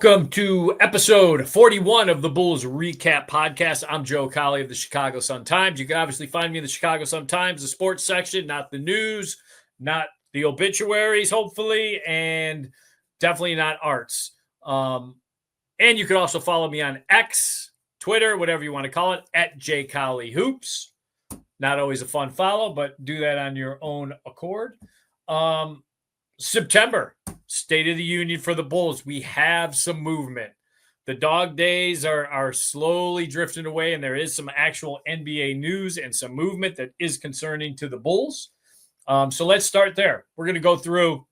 Welcome to episode 41 of the Bulls REKAP Podcast. I'm Joe Cowley of the Chicago Sun-Times. You can obviously find me in the Chicago Sun-Times, the sports section, not the news, not the obituaries, hopefully, and definitely not arts. And you can also follow me on X, Twitter, whatever you want to call it, at JCowleyHoops. Not always a fun follow, but do that on your own accord. September, State of the Union for the Bulls. We have some movement. The dog days are slowly drifting away, and there is some actual NBA news and some movement that is concerning to the Bulls. So let's start there. We're going to go through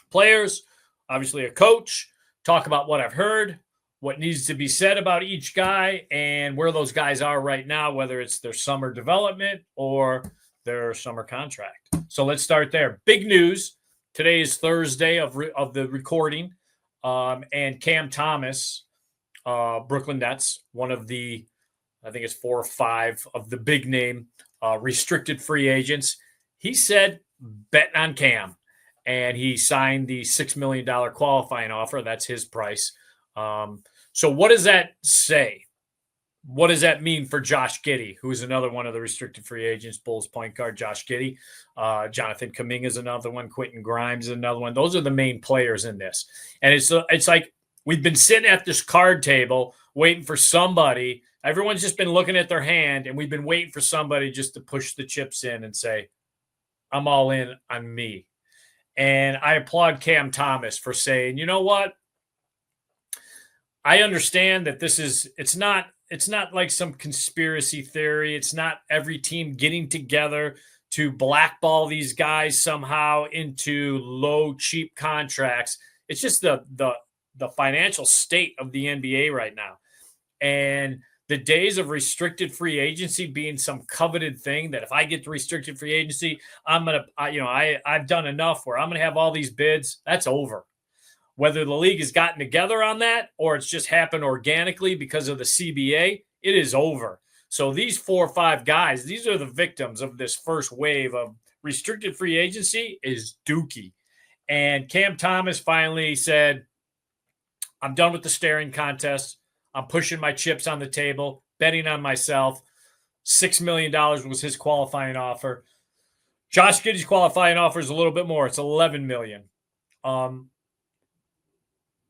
players, obviously a coach, talk about what I've heard, what needs to be said about each guy, and where those guys are right now, whether it's their summer development or their summer contract. So let's start there. Big news. Today is Thursday of the recording, and Cam Thomas, Brooklyn Nets, one of the, I think it's 4 or 5 of the big name restricted free agents. He said, betting on Cam, and he signed the $6 million qualifying offer. That's his price. So what does that say? What does that mean for Josh Giddey, who is another one of the restricted free agents, Bulls point guard Josh Giddey? Jonathan Kuminga is another one. Quentin Grimes is another one. Those are the main players in this. And it's like we've been sitting at this card table waiting for somebody. Everyone's just been looking at their hand, and we've been waiting for somebody just to push the chips in and say, I'm all in on me. And I applaud Cam Thomas for saying, you know what? I understand that it's not like some conspiracy theory. It's not every team getting together to blackball these guys somehow into low, cheap contracts. It's just the financial state of the NBA right now. And the days of restricted free agency being some coveted thing that if I get the restricted free agency, I've done enough where I'm going to have all these bids. That's over. Whether the league has gotten together on that or it's just happened organically because of the CBA, it is over. So these 4 or 5 guys, these are the victims of this first wave of restricted free agency is dookie. And Cam Thomas finally said, I'm done with the staring contest. I'm pushing my chips on the table, betting on myself. $6 million was his qualifying offer. Josh Giddey's qualifying offer is a little bit more. It's $11 million.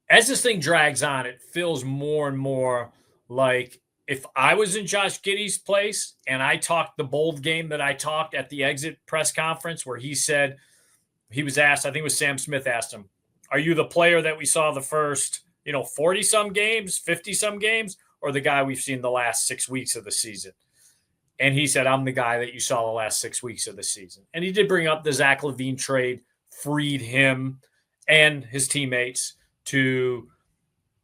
As this thing drags on, it feels more and more like if I was in Josh Giddey's place and I talked the bold game that I talked at the exit press conference where he said, he was asked, I think it was Sam Smith asked him, are you the player that we saw the first, 40-some games, 50-some games, or the guy we've seen the last 6 weeks of the season? And he said, I'm the guy that you saw the last 6 weeks of the season. And he did bring up the Zach LaVine trade, freed him and his teammates to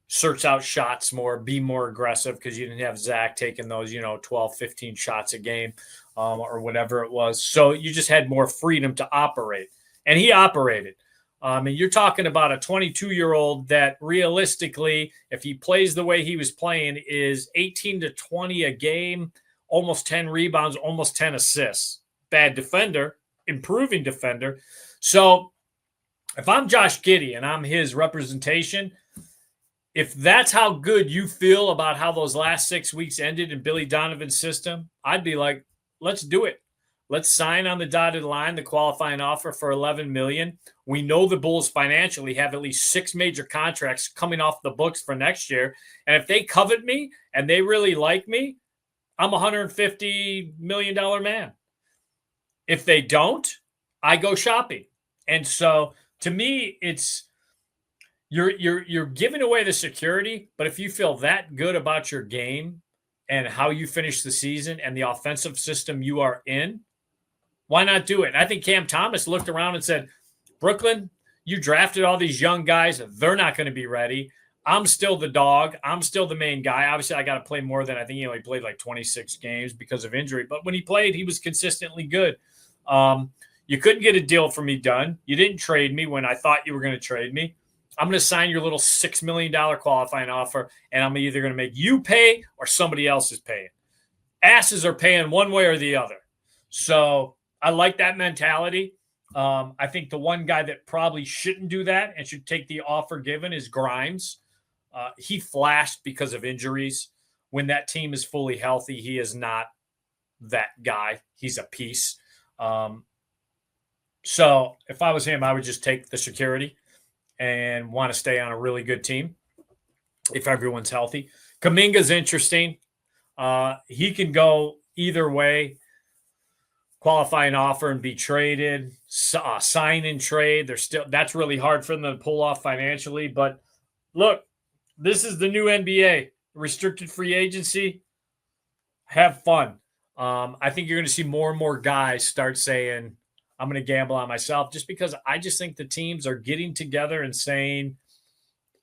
search out shots more, be more aggressive because you didn't have Zach taking those, 12, 15 shots a game or whatever it was. So you just had more freedom to operate. And he operated. And you're talking about a 22-year-old that realistically, if he plays the way he was playing, is 18 to 20 a game, almost 10 rebounds, almost 10 assists. Bad defender, improving defender. So if I'm Josh Giddey and I'm his representation, if that's how good you feel about how those last 6 weeks ended in Billy Donovan's system, I'd be like, let's do it. Let's sign on the dotted line the qualifying offer for $11 million. We know the Bulls financially have at least 6 major contracts coming off the books for next year. And if they covet me and they really like me, I'm a $150 million man. If they don't, I go shopping. And so to me, it's you're giving away the security, but if you feel that good about your game and how you finish the season and the offensive system you are in, why not do it? And I think Cam Thomas looked around and said, Brooklyn, you drafted all these young guys. They're not going to be ready. I'm still the dog. I'm still the main guy. Obviously, I got to play more than I think he only played like 26 games because of injury. But when he played, he was consistently good. You couldn't get a deal for me done. You didn't trade me when I thought you were going to trade me. I'm going to sign your little $6 million qualifying offer, and I'm either going to make you pay or somebody else is paying. Asses are paying one way or the other. So I like that mentality. I think the one guy that probably shouldn't do that and should take the offer given is Grimes. He flashed because of injuries. When that team is fully healthy, he is not that guy. He's a piece. So if I was him, I would just take the security and want to stay on a really good team if everyone's healthy. Kuminga's interesting. He can go either way. Qualifying offer and be traded, sign and trade. That's really hard for them to pull off financially. But look, this is the new NBA, restricted free agency. Have fun. I think you're going to see more and more guys start saying, I'm going to gamble on myself, just because I just think the teams are getting together and saying,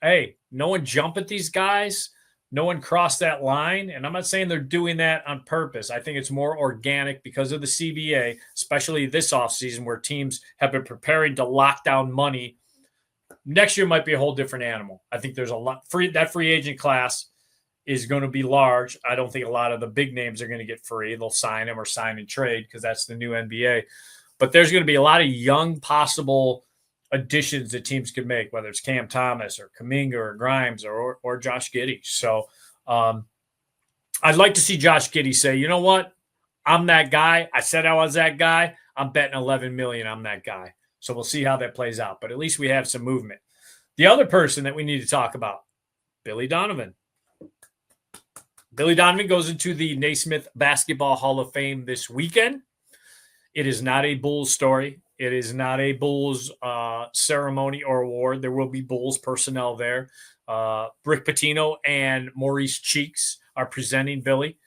hey, no one jump at these guys. No one crossed that line. And I'm not saying they're doing that on purpose. I think it's more organic because of the CBA, especially this offseason where teams have been preparing to lock down money. Next year might be a whole different animal. I think there's a lot that free agent class is going to be large. I don't think a lot of the big names are going to get free. They'll sign them or sign and trade because that's the new NBA. But there's going to be a lot of young possible additions that teams could make, whether it's Cam Thomas or Kuminga or Grimes or Josh Giddey. So I'd like to see Josh Giddey say, you know what? I'm that guy. I said I was that guy. I'm betting 11 million. I'm that guy. So we'll see how that plays out. But at least we have some movement. The other person that we need to talk about, Billy Donovan. Billy Donovan goes into the Naismith Basketball Hall of Fame this weekend. It is not a Bulls story. It is not a Bulls ceremony or award. There will be Bulls personnel there. Rick Pitino and Maurice Cheeks are presenting Billy.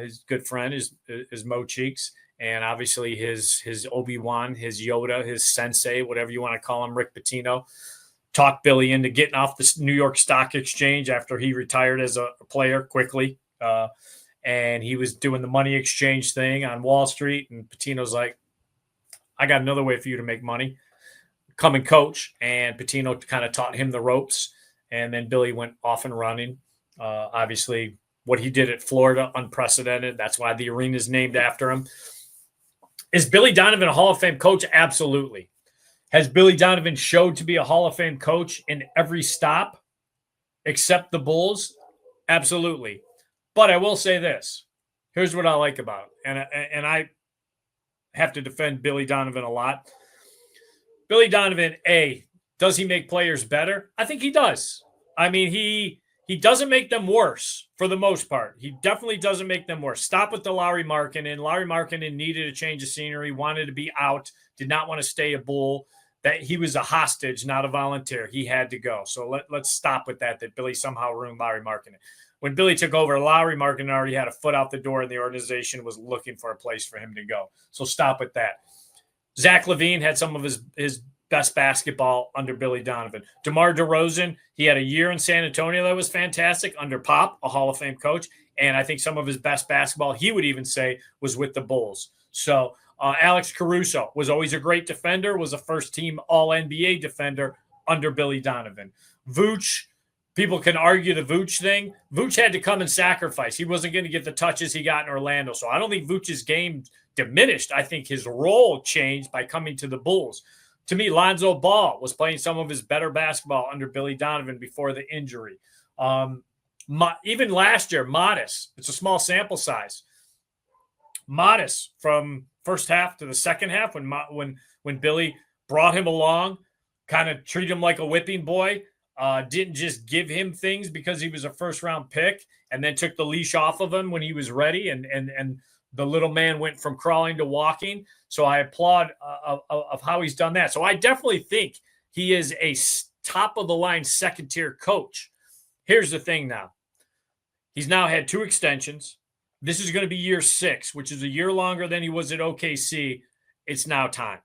His good friend is Mo Cheeks. And obviously his Obi-Wan, his Yoda, his sensei, whatever you want to call him, Rick Pitino, talked Billy into getting off the New York Stock Exchange after he retired as a player quickly. And he was doing the money exchange thing on Wall Street. And Pitino's like, I got another way for you to make money. Come and coach. And Pitino kind of taught him the ropes. And then Billy went off and running. Obviously, what he did at Florida, unprecedented. That's why the arena is named after him. Is Billy Donovan a Hall of Fame coach? Absolutely. Has Billy Donovan showed to be a Hall of Fame coach in every stop except the Bulls? Absolutely. But I will say this. Here's what I like about it. And I have to defend Billy Donovan a lot. Billy Donovan, does he make players better? I think he does. I mean, he doesn't make them worse for the most part. He definitely doesn't make them worse. Stop with the Lauri Markkanen. Lauri Markkanen needed a change of scenery, wanted to be out, did not want to stay a Bull. That he was a hostage, not a volunteer. He had to go. So let's stop with that Billy somehow ruined Lauri Markkanen. When Billy took over, Lauri Markkanen already had a foot out the door, and the organization was looking for a place for him to go. So stop with that. Zach LaVine had some of his best basketball under Billy Donovan. DeMar DeRozan, he had a year in San Antonio that was fantastic under Pop, a Hall of Fame coach. And I think some of his best basketball, he would even say, was with the Bulls. So Alex Caruso was always a great defender, was a first-team All-NBA defender under Billy Donovan. Vooch, people can argue the Vooch thing. Vooch had to come and sacrifice. He wasn't going to get the touches he got in Orlando. So I don't think Vooch's game diminished. I think his role changed by coming to the Bulls. To me, Lonzo Ball was playing some of his better basketball under Billy Donovan before the injury. Even last year, Modest, it's a small sample size. Modest from first half to the second half when Billy brought him along, kind of treated him like a whipping boy, didn't just give him things because he was a first-round pick and then took the leash off of him when he was ready, and the little man went from crawling to walking. So I applaud of how he's done that. So I definitely think he is a top-of-the-line second-tier coach. Here's the thing now. He's now had 2 extensions. This is going to be year 6, which is a year longer than he was at OKC. It's now time.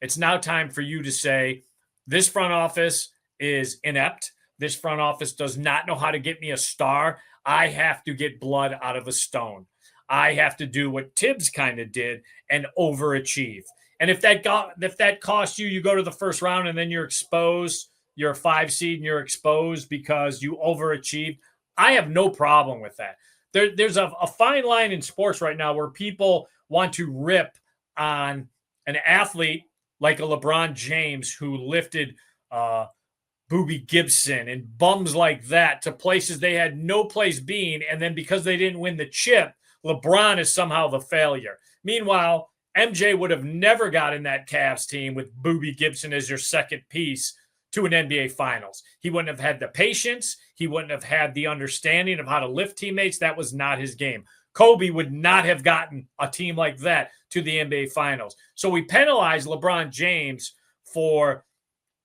It's now time for you to say, this front office is inept. This front office does not know how to get me a star. I have to get blood out of a stone. I have to do what Tibbs kind of did and overachieve. And if that costs you, you go to the first round and then you're exposed. You're a 5 seed and you're exposed because you overachieved. I have no problem with that. There's a fine line in sports right now where people want to rip on an athlete like a LeBron James who lifted Boobie Gibson and bums like that to places they had no place being. And then because they didn't win the chip, LeBron is somehow the failure. Meanwhile, MJ would have never got in that Cavs team with Boobie Gibson as your second piece to an NBA Finals. He wouldn't have had the patience. He wouldn't have had the understanding of how to lift teammates. That was not his game. Kobe would not have gotten a team like that to the NBA Finals. So we penalize LeBron James for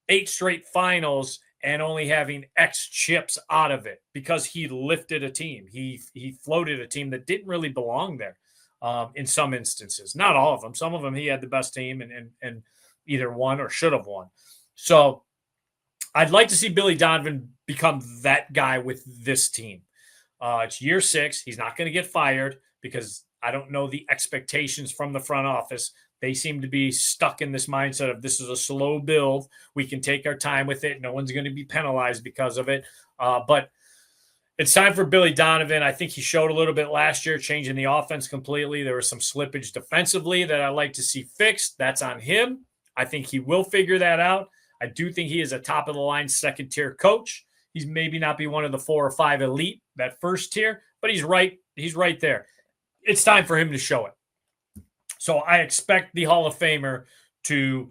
8 straight finals and only having X chips out of it because he lifted a team. He floated a team that didn't really belong there in some instances. Not all of them. Some of them he had the best team and either won or should have won. So I'd like to see Billy Donovan become that guy with this team. It's year 6. He's not going to get fired because I don't know the expectations from the front office. They seem to be stuck in this mindset of this is a slow build. We can take our time with it. No one's going to be penalized because of it. But it's time for Billy Donovan. I think he showed a little bit last year, changing the offense completely. There was some slippage defensively that I'd like to see fixed. That's on him. I think he will figure that out. I do think he is a top-of-the-line second-tier coach. He's maybe not be one of the 4 or 5 elite, that first tier, but he's right there. It's time for him to show it. So I expect the Hall of Famer to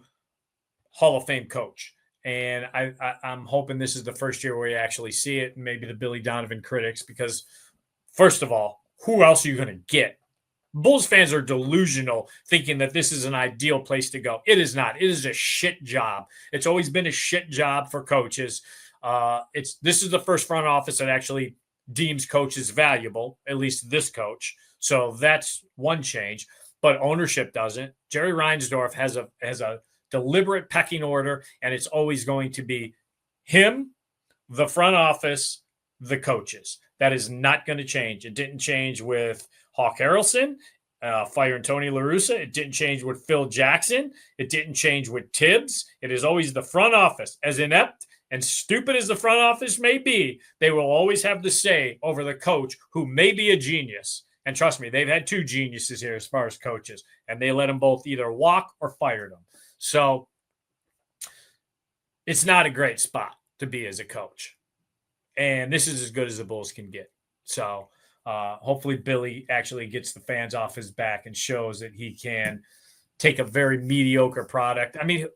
Hall of Fame coach. And I'm hoping this is the first year where you actually see it, and maybe the Billy Donovan critics, because first of all, who else are you going to get? Bulls fans are delusional thinking that this is an ideal place to go. It is not. It is a shit job. It's always been a shit job for coaches. This is the first front office that actually deems coaches valuable, at least this coach. So that's one change, but ownership doesn't. Jerry Reinsdorf has a deliberate pecking order, and it's always going to be him, the front office, the coaches. That is not going to change. It didn't change with Hawk Harrelson, firing Tony La Russa. It didn't change with Phil Jackson. It didn't change with Tibbs. It is always the front office. As inept and stupid as the front office may be, they will always have the say over the coach who may be a genius. And trust me, they've had 2 geniuses here as far as coaches, and they let them both either walk or fired them. So it's not a great spot to be as a coach. And this is as good as the Bulls can get. So hopefully Billy actually gets the fans off his back and shows that he can take a very mediocre product. I mean,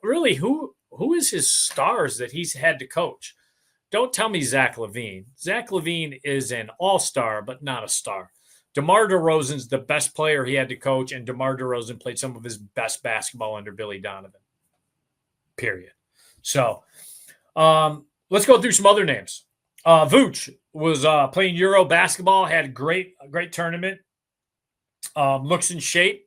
really, who is his stars that he's had to coach? Don't tell me Zach LaVine. Zach LaVine is an all-star, but not a star. DeMar DeRozan's the best player he had to coach, and DeMar DeRozan played some of his best basketball under Billy Donovan. Period. So let's go through some other names. Vooch was playing Euro basketball, had a great tournament. Looks in shape.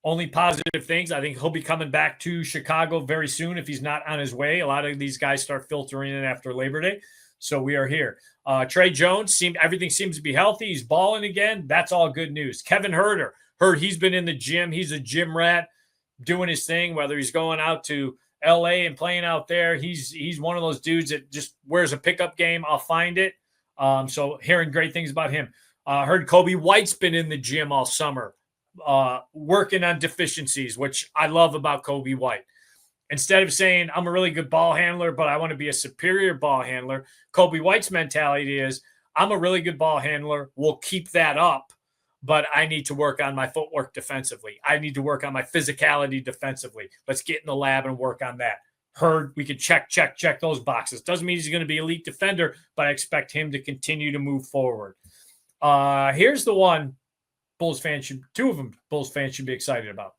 Only positive things. I think he'll be coming back to Chicago very soon if he's not on his way. A lot of these guys start filtering in after Labor Day. So we are here. Trey Jones, everything seems to be healthy. He's balling again. That's all good news. Kevin Huerter, heard he's been in the gym. He's a gym rat doing his thing, whether he's going out to LA and playing out there. He's one of those dudes that just wears a pickup game. I'll find it. So hearing great things about him. Heard Coby White's been in the gym all summer, working on deficiencies, which I love about Coby White. Instead of saying, I'm a really good ball handler, but I want to be a superior ball handler, Coby White's mentality is, I'm a really good ball handler. We'll keep that up, but I need to work on my footwork defensively. I need to work on my physicality defensively. Let's get in the lab and work on that. Heard we could check those boxes. Doesn't mean he's going to be elite defender, but I expect him to continue to move forward. Here's the one Bulls fans should be excited about.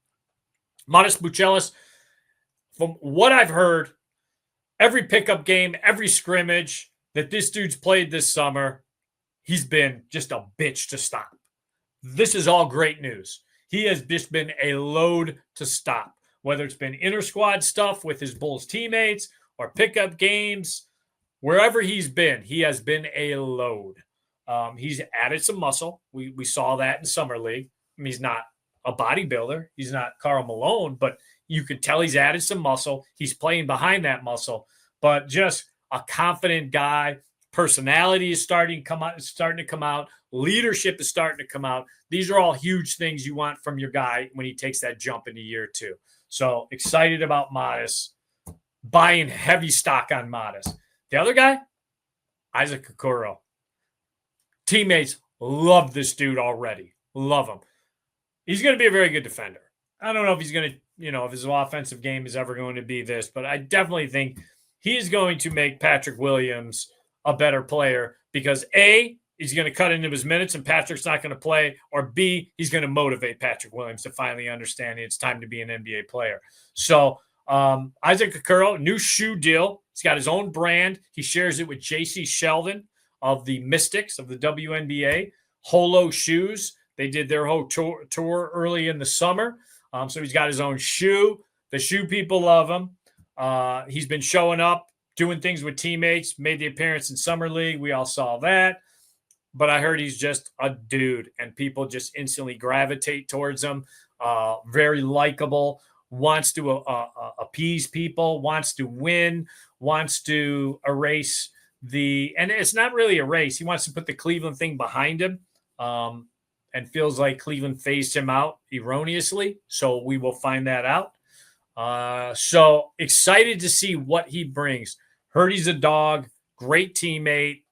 Modest Buzelis. From what I've heard, every pickup game, every scrimmage that this dude's played this summer, he's been just a bitch to stop. This is all great news. He has just been a load to stop, whether it's been inter-squad stuff with his Bulls teammates or pickup games. Wherever he's been, he has been a load. He's added some muscle. We saw that in Summer League. I mean, he's not a bodybuilder. He's not Karl Malone, but you could tell he's added some muscle. He's playing behind that muscle, but just a confident guy. Personality is starting to come out. Leadership is starting to come out. These are all huge things you want from your guy when he takes that jump into year 2. So excited about Modest. buying heavy stock on Modest. The other guy, Isaac Okoro. Teammates love this dude already. Love him. He's going to be a very good defender. I don't know if he's going to, if his offensive game is ever going to be this, but I definitely think he's going to make Patrick Williams a better player because A, he's going to cut into his minutes and Patrick's not going to play, or B, he's going to motivate Patrick Williams to finally understand it's time to be an NBA player. So Isaac Okoro, new shoe deal. He's got his own brand. He shares it with J.C. Sheldon of the Mystics of the WNBA. Holo shoes. They did their whole tour early in the summer. So he's got his own shoe. The shoe people love him. He's been showing up, doing things with teammates, made the appearance in Summer League. We all saw that. But I heard he's just a dude, and people just instantly gravitate towards him. Very likable, wants to appease people, wants to win, wants to erase and it's not really a race. He wants to put the Cleveland thing behind him. And feels like Cleveland phased him out erroneously. So we will find that out. So excited to see what he brings. Heard he's a dog, great teammate.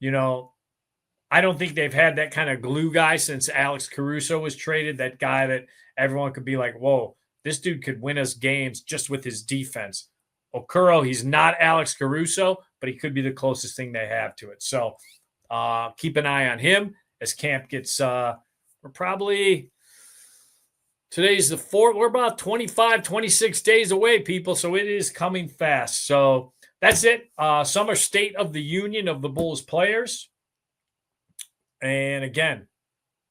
I don't think they've had that kind of glue guy since Alex Caruso was traded, that guy that everyone could be like, whoa, this dude could win us games just with his defense. Okoro, he's not Alex Caruso, but he could be the closest thing they have to it. So keep an eye on him. As camp gets, today's the 4th. We're about 25, 26 days away, people. So it is coming fast. So that's it. Summer State of the Union of the Bulls players. And again,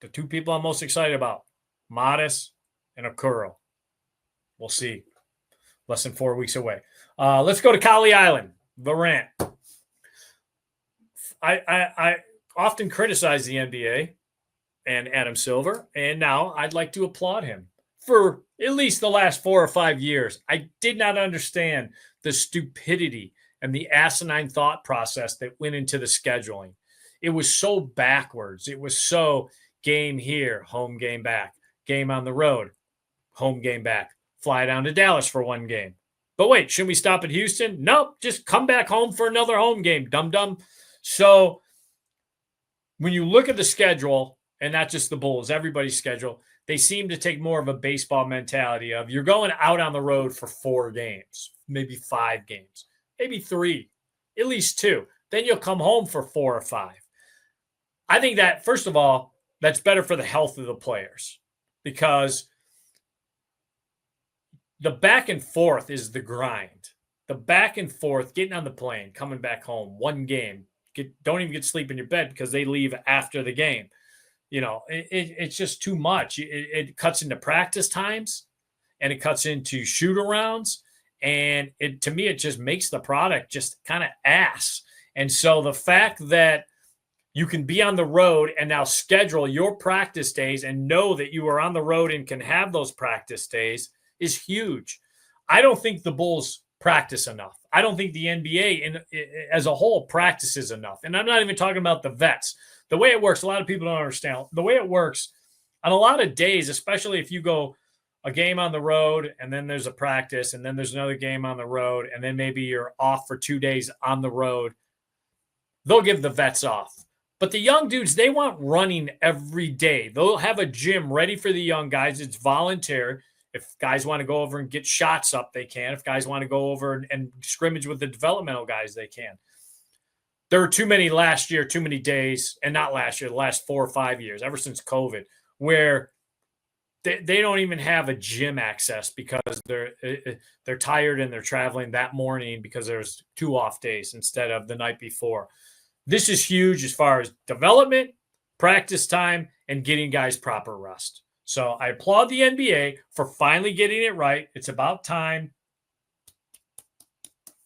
the two people I'm most excited about, Modest and Okoro. We'll see. Less than 4 weeks away. Let's go to Cowley Island, the rant. I often criticize the NBA and Adam Silver, and now I'd like to applaud him. For at least the last 4 or 5 years, I did not understand the stupidity and the asinine thought process that went into the scheduling. It was so backwards. It was so game here, home game back, game on the road, home game back, fly down to Dallas for one game. But wait, shouldn't we stop at Houston? Nope, just come back home for another home game, dum-dum. So when you look at the schedule, and not just the Bulls, everybody's schedule, they seem to take more of a baseball mentality of you're going out on the road for 4 games, maybe 5 games, maybe 3, at least 2. Then you'll come home for 4 or 5. I think that, first of all, that's better for the health of the players because the back and forth is the grind. The back and forth, getting on the plane, coming back home, one game. Don't even get sleep in your bed because they leave after the game. It's just too much. It cuts into practice times and it cuts into shoot-arounds. And to me, it just makes the product just kind of ass. And so the fact that you can be on the road and now schedule your practice days and know that you are on the road and can have those practice days is huge. I don't think the Bulls practice enough. I don't think the NBA as a whole practices enough. And I'm not even talking about the vets. The way it works, a lot of people don't understand. The way it works on a lot of days, especially if you go a game on the road and then there's a practice and then there's another game on the road and then maybe you're off for 2 days on the road, they'll give the vets off. But the young dudes, they want running every day. They'll have a gym ready for the young guys. It's voluntary. If guys want to go over and get shots up, they can. If guys want to go over and scrimmage with the developmental guys, they can. There were too many last year, too many days, and not last year, the last 4 or 5 years, ever since COVID, where they don't even have a gym access because they're tired and they're traveling that morning because there's 2 off days instead of the night before. This is huge as far as development, practice time, and getting guys proper rest. So I applaud the NBA for finally getting it right. It's about time.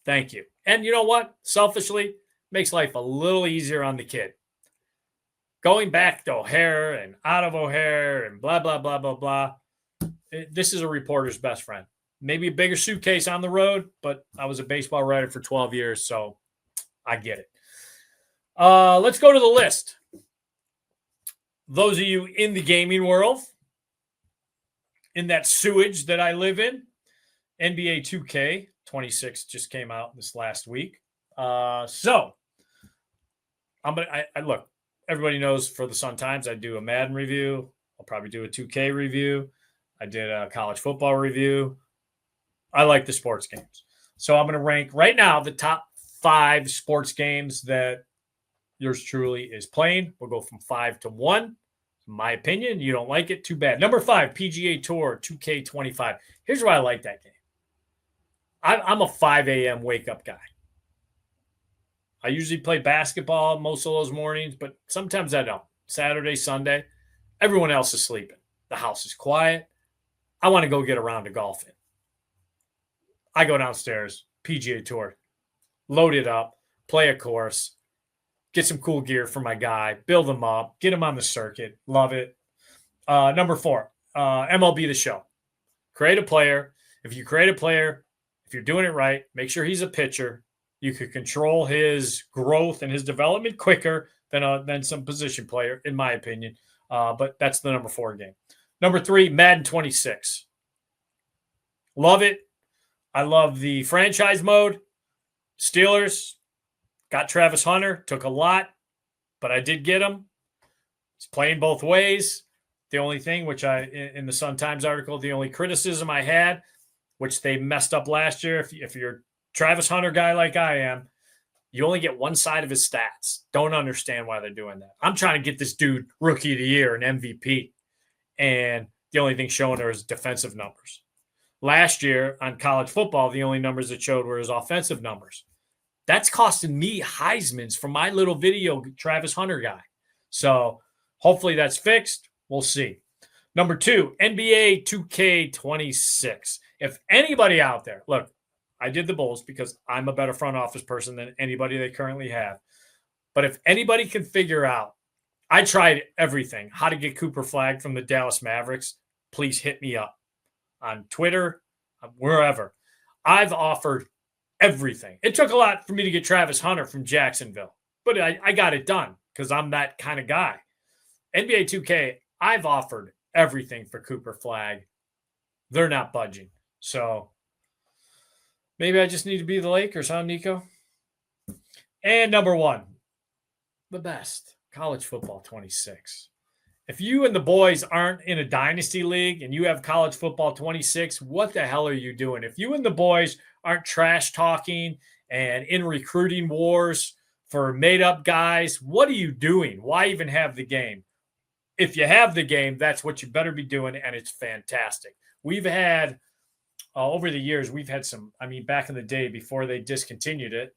Thank you. And you know what? Selfishly, makes life a little easier on the kid. Going back to O'Hare and out of O'Hare and blah, blah, blah, blah, blah. This is a reporter's best friend. Maybe a bigger suitcase on the road, but I was a baseball writer for 12 years, so I get it. Let's go to the list. Those of you in the gaming world, in that sewage that I live in, NBA 2K 26 just came out this last week. So I look, everybody knows for the Sun-Times, I do a Madden review. I'll probably do a 2K review. I did a college football review. I like the sports games. So I'm going to rank right now the top 5 sports games that yours truly is playing. We'll go from 5 to 1. In my opinion, you don't like it, too bad. Number 5, PGA Tour 2K25. Here's why I like that game. I'm a 5 a.m. wake-up guy. I usually play basketball most of those mornings, but sometimes I don't. Saturday, Sunday, everyone else is sleeping. The house is quiet. I want to go get a round of golfing. I go downstairs, PGA Tour, load it up, play a course, get some cool gear for my guy, build him up, get him on the circuit. Love it. Number 4, MLB The Show. Create a player. If you create a player, if you're doing it right, make sure he's a pitcher. You could control his growth and his development quicker than some position player, in my opinion. But that's the number 4 game. Number 3, Madden 26. Love it. I love the franchise mode. Steelers got Travis Hunter. Took a lot, but I did get him. He's playing both ways. The only thing, which in the Sun-Times article, the only criticism I had, which they messed up last year, if you're a Travis Hunter guy like I am, you only get one side of his stats. Don't understand why they're doing that. I'm trying to get this dude Rookie of the Year and MVP, and the only thing showing there is defensive numbers. Last year on college football, the only numbers it showed were his offensive numbers. That's costing me Heisman's from my little video Travis Hunter guy. So hopefully that's fixed. We'll see. Number 2, NBA 2K26. If anybody out there, look, I did the Bulls because I'm a better front office person than anybody they currently have. But if anybody can figure out, I tried everything, how to get Cooper flagged from the Dallas Mavericks, please hit me up on Twitter, wherever. I've offered everything. It took a lot for me to get Travis Hunter from Jacksonville, but I got it done because I'm that kind of guy. NBA 2K, I've offered everything for Cooper flag. They're not budging. So maybe I just need to be the Lakers, huh, Nico? And number 1, the best, college football 26. If you and the boys aren't in a dynasty league and you have college football 26, what the hell are you doing? If you and the boys aren't trash talking and in recruiting wars for made up guys, what are you doing? Why even have the game? If you have the game, that's what you better be doing, and it's fantastic. We've had, over the years, we've had some, back in the day before they discontinued it,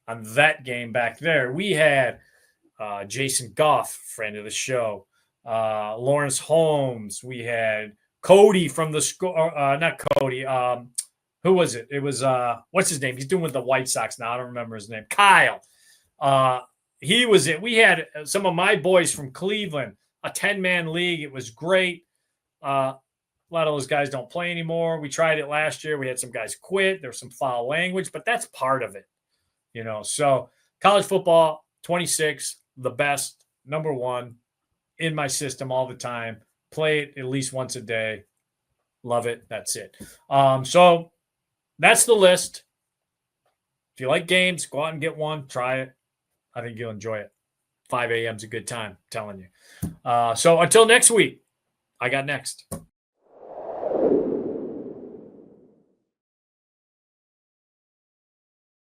on that game back there, we had Jason Goff, friend of the show, Lawrence Holmes. We had Cody from the school, not Cody. Who was it? It was, what's his name? He's doing with the White Sox now. I don't remember his name. Kyle. He was it. We had some of my boys from Cleveland, a 10-man league. It was great. A lot of those guys don't play anymore. We tried it last year. We had some guys quit. There's some foul language, but that's part of it. So college football, 26, the best, number 1 in my system all the time. Play it at least once a day. Love it. That's it. So that's the list. If you like games, go out and get one. Try it. I think you'll enjoy it. 5 a.m. is a good time, I'm telling you. So until next week, I got next.